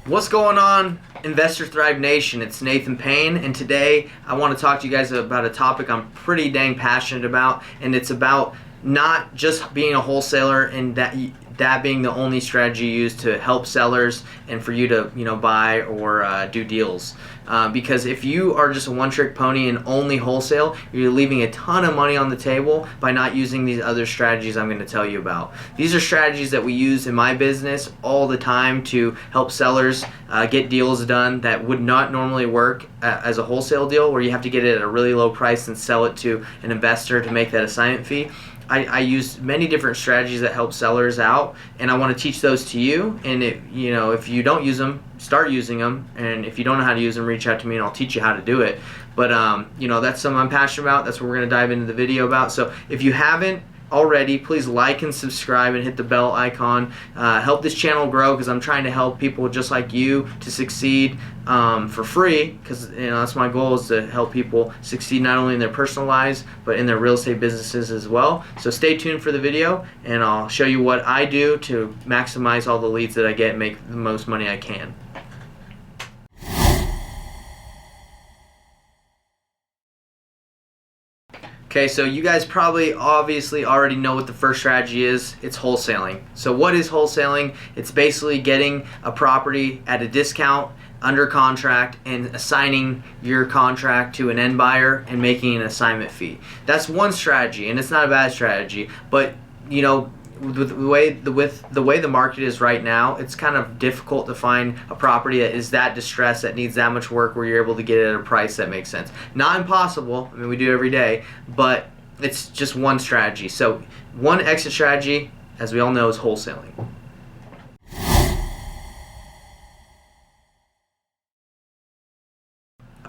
What's going on, Investor Thrive Nation? It's Nathan Payne, and today I want to talk to you guys about a topic I'm pretty dang passionate about, and it's about not just being a wholesaler and that being the only strategy used to help sellers and for you to buy or do deals. Because if you are just a one-trick pony and only wholesale, you're leaving a ton of money on the table by not using these other strategies I'm going to tell you about. These are strategies that we use in my business all the time to help sellers get deals done that would not normally work as a wholesale deal, where you have to get it at a really low price and sell it to an investor to make that assignment fee. I use many different strategies that help sellers out, and I want to teach those to you. And if you don't use them, start using them. And if you don't know how to use them, reach out to me and I'll teach you how to do it. But that's something I'm passionate about. That's what we're going to dive into the video about. So if you haven't already, please like and subscribe and hit the bell icon. Help this channel grow, because I'm trying to help people just like you to succeed for free, because that's my goal, is to help people succeed not only in their personal lives but in their real estate businesses as well. So stay tuned for the video, and I'll show you what I do to maximize all the leads that I get and make the most money I can. Okay, so you guys probably obviously already know what the first strategy is. It's wholesaling. So what is wholesaling? It's basically getting a property at a discount under contract and assigning your contract to an end buyer and making an assignment fee. That's one strategy, and it's not a bad strategy, but with the way the market is right now, it's kind of difficult to find a property that is that distressed, that needs that much work, where you're able to get it at a price that makes sense. Not impossible. I mean, we do it every day, but it's just one strategy. So one exit strategy, as we all know, is wholesaling.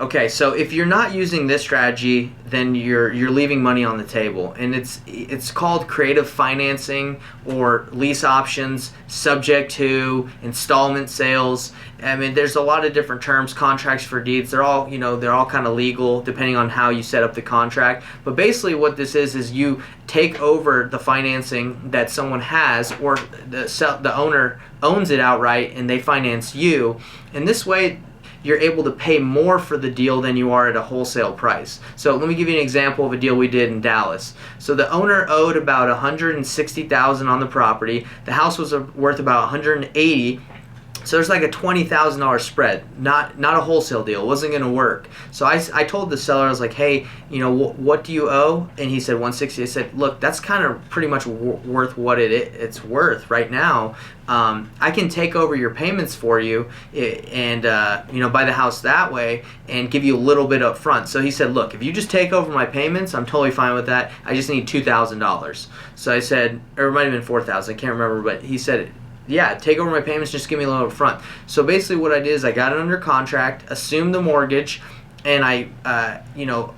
Okay, so if you're not using this strategy, then you're leaving money on the table, and it's called creative financing or lease options, subject to installment sales. I mean, there's a lot of different terms, contracts for deeds. They're all kind of legal depending on how you set up the contract. But basically, what this is you take over the financing that someone has, or the owner owns it outright, and they finance you. And this way, you're able to pay more for the deal than you are at a wholesale price. So let me give you an example of a deal we did in Dallas. So the owner owed about $160,000 on the property. The house was worth about $180,000. So there's like a $20,000 spread, not a wholesale deal. It wasn't going to work. So I told the seller, I was like, hey, what do you owe? And he said $160,000. I said, look, that's kind of pretty much worth what it's worth right now. I can take over your payments for you and buy the house that way and give you a little bit up front. So he said, look, if you just take over my payments, I'm totally fine with that. I just need $2,000. So I said, or it might have been $4,000, I can't remember, but he said, yeah, take over my payments, just give me a little up front. So basically what I did is I got it under contract, assumed the mortgage, and I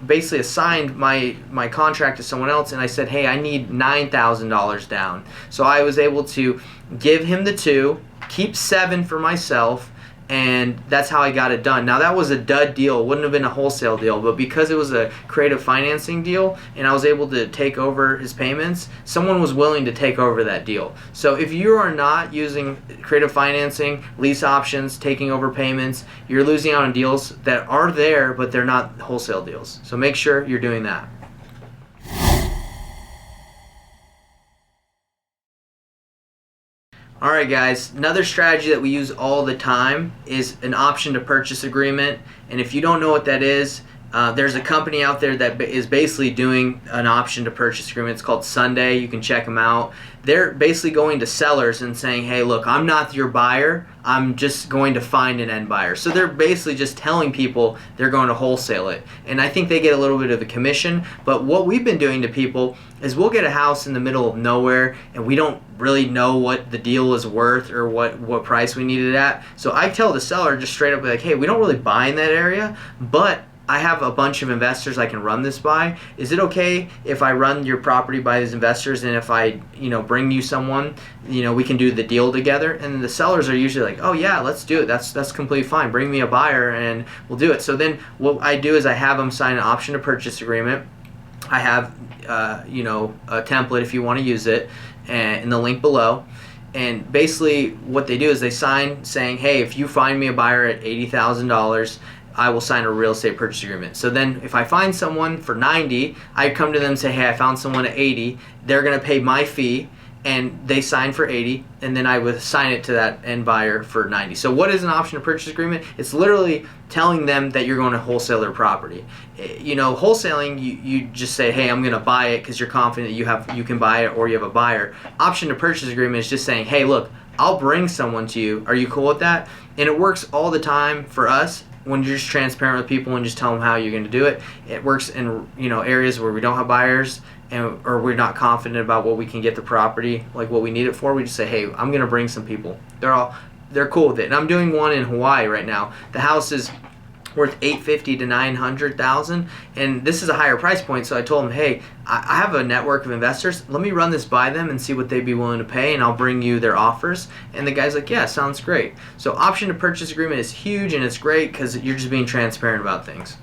basically assigned my contract to someone else, and I said, hey, I need $9,000 down. So I was able to give him the 2, keep 7 for myself, and that's how I got it done. Now, that was a dud deal. It wouldn't have been a wholesale deal, but because it was a creative financing deal and I was able to take over his payments, someone was willing to take over that deal. So if you are not using creative financing, lease options, taking over payments, you're losing out on deals that are there, but they're not wholesale deals. So make sure you're doing that. Alright guys, another strategy that we use all the time is an option to purchase agreement. And if you don't know what that is, there's a company out there that is basically doing an option to purchase agreement. It's called Sunday. You can check them out. They're basically going to sellers and saying, hey, look, I'm not your buyer. I'm just going to find an end buyer. So they're basically just telling people they're going to wholesale it. And I think they get a little bit of a commission. But what we've been doing to people is we'll get a house in the middle of nowhere and we don't really know what the deal is worth or what price we need it at. So I tell the seller just straight up, like, hey, we don't really buy in that area, but I have a bunch of investors I can run this by. Is it okay if I run your property by these investors, and if I, bring you someone, we can do the deal together? And the sellers are usually like, oh yeah, let's do it. That's completely fine. Bring me a buyer and we'll do it. So then what I do is I have them sign an option to purchase agreement. I have, a template if you want to use it, and in the link below. And basically what they do is they sign saying, hey, if you find me a buyer at $80,000, I will sign a real estate purchase agreement. So then if I find someone for 90, I come to them and say, hey, I found someone at 80. They're going to pay my fee, and they sign for 80, and then I would assign it to that end buyer for 90. So what is an option to purchase agreement? It's literally telling them that you're going to wholesale their property. You know, wholesaling, you just say, hey, I'm going to buy it because you're confident that you can buy it, or you have a buyer. Option to purchase agreement is just saying, hey, look, I'll bring someone to you. Are you cool with that? And it works all the time for us. When you're just transparent with people and just tell them how you're going to do it. It works in, you know, areas where we don't have buyers, or we're not confident about what we can get the property, like what we need it for. We just say, hey, I'm going to bring some people. They're cool with it. And I'm doing one in Hawaii right now. The house is worth $850,000 to $900,000, and this is a higher price point. So I told them, hey, I have a network of investors. Let me run this by them and see what they'd be willing to pay, and I'll bring you their offers. And the guy's like, yeah, sounds great. So option to purchase agreement is huge, and it's great because you're just being transparent about things.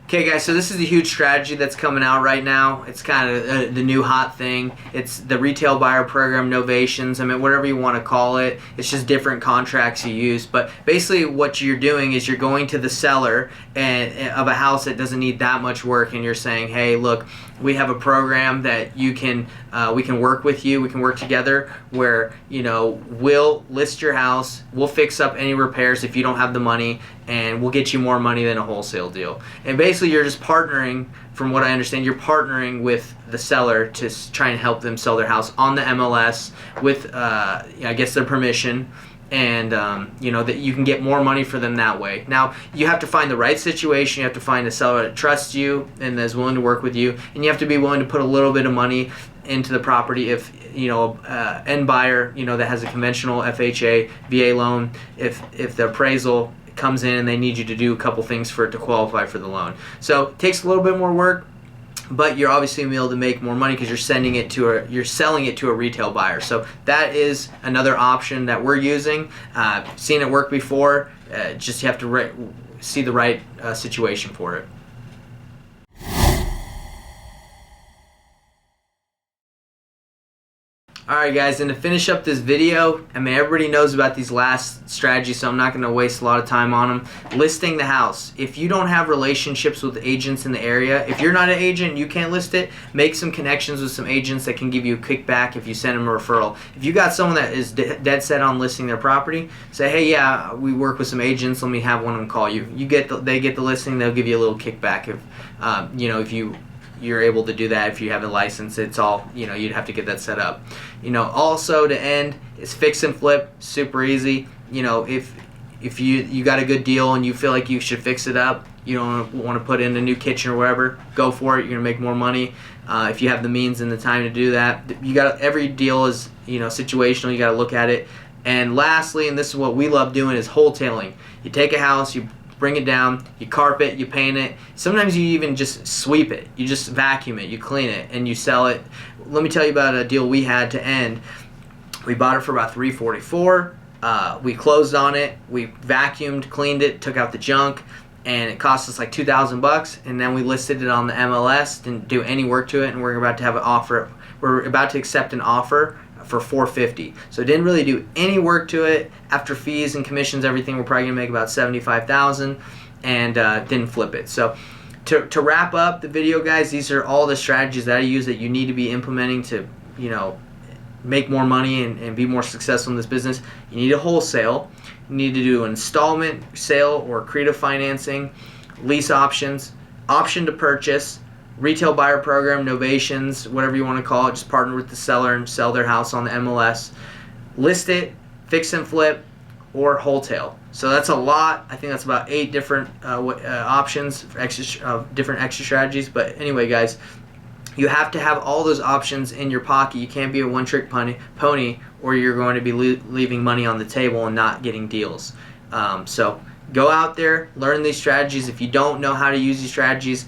Okay guys, so this is a huge strategy that's coming out right now. It's kind of the new hot thing. It's the retail buyer program, novations, I mean, whatever you want to call it. It's just different contracts you use. But basically what you're doing is you're going to the seller of a house that doesn't need that much work, and you're saying, hey, look, we have a program that we can work with you, we can work together, where, you know, we'll list your house, we'll fix up any repairs if you don't have the money, and we'll get you more money than a wholesale deal. And basically you're just partnering, from what I understand, you're partnering with the seller to try and help them sell their house on the MLS with, I guess, their permission. And you know, that you can get more money for them that way. Now you have to find the right situation. You have to find a seller that trusts you and is willing to work with you, and you have to be willing to put a little bit of money into the property. If you know, end buyer, you know, that has a conventional FHA, VA loan, if the appraisal comes in and they need you to do a couple things for it to qualify for the loan. So it takes a little bit more work, but you're obviously going to be able to make more money because you're selling it to a retail buyer. So that is another option that we're using. Seen it work before. Just you have to see the right situation for it. Alright guys, and to finish up this video, I mean, everybody knows about these last strategies, so I'm not going to waste a lot of time on them. Listing the house. If you don't have relationships with agents in the area, if you're not an agent and you can't list it, make some connections with some agents that can give you a kickback if you send them a referral. If you got someone that is dead set on listing their property, say, hey, yeah, we work with some agents, let me have one of them call you. They get the listing, they'll give you a little kickback. If you know, if you're able to do that. If you have a license, it's all, you know, you'd have to get that set up. You know, also to end is fix and flip, super easy. You know, if you got a good deal and you feel like you should fix it up, you don't want to put in a new kitchen or whatever, go for it. You're gonna make more money if you have the means and the time to do that. Every deal is, you know, situational. You got to look at it. And lastly, and this is what we love doing, is wholesaling. You take a house, you bring it down, you carpet, you paint it. Sometimes you even just sweep it. You just vacuum it, you clean it, and you sell it. Let me tell you about a deal we had to end. We bought it for about $344. We closed on it. We vacuumed, cleaned it, took out the junk, and it cost us like $2,000. And then we listed it on the MLS. Didn't do any work to it, and we're about to have an offer. We're about to accept an offer for $450. So it didn't really do any work to it. After fees and commissions, everything, we're probably gonna make about $75,000, and didn't flip it. So to wrap up the video, guys, these are all the strategies that I use that you need to be implementing to, you know, make more money and be more successful in this business. You need a wholesale. You need to do an installment sale or creative financing, lease options, option to purchase, retail buyer program, novations, whatever you want to call it. Just partner with the seller and sell their house on the MLS. List it, fix and flip, or wholesale. So that's a lot. I think that's about 8 different options for different exit strategies. But anyway, guys, you have to have all those options in your pocket. You can't be a one-trick pony, or you're going to be leaving money on the table and not getting deals. So go out there, learn these strategies. If you don't know how to use these strategies,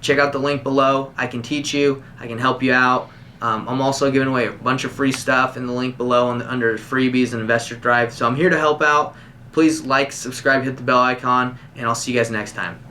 check out the link below. I can teach you. I can help you out. I'm also giving away a bunch of free stuff in the link below under freebies and investor drive. So I'm here to help out. Please like, subscribe, hit the bell icon, and I'll see you guys next time.